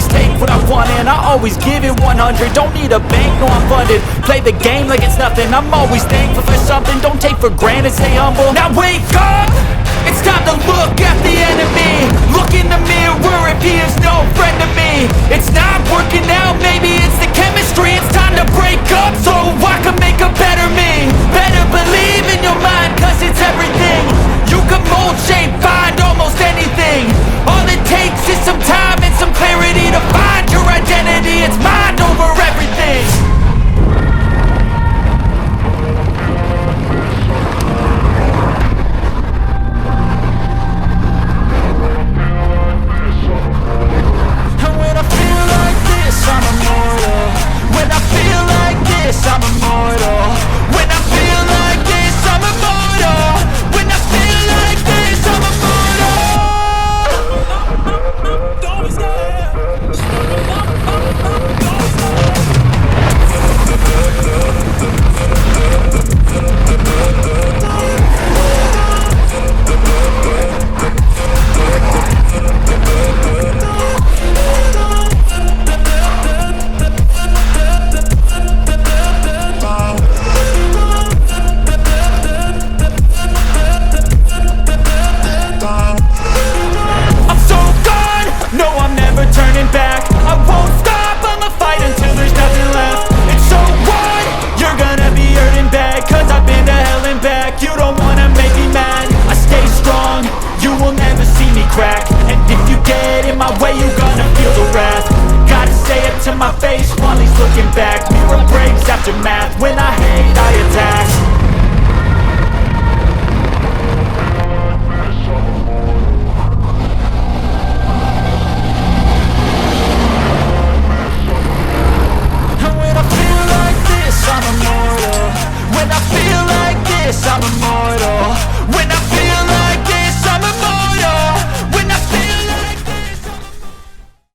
always take what I want and I always give it 100. Don't need a bank, no I'm funded. Play the game like it's nothing. I'm always thankful for something. Don't take for granted, stay humble. Now wake up! It's time to look at the enemy. Look in the mirror if he is no friend to me. It's not working out, maybe it's the chemistry. It's time to break up so I can make a better me. Better believe in your mind, cause it's everything. You can mold, shape, find almost anything. All it takes is some time and some clarity to find your identity. It's mind over everything. I'm immortal. When I feel like this, I'm immortal. When I feel like this, I'm immortal. When I feel like this, I'm immortal. Don't be scared. Turning back, I won't stop, I'ma fight until there's nothing left. And so what? You're gonna be hurting bad, cause I've been to hell and back. You don't wanna make me mad, I stay strong, you will never see me crack. And if you get in my way, you're gonna feel the wrath. Gotta say it to my face while he's looking back. Mirror breaks after math.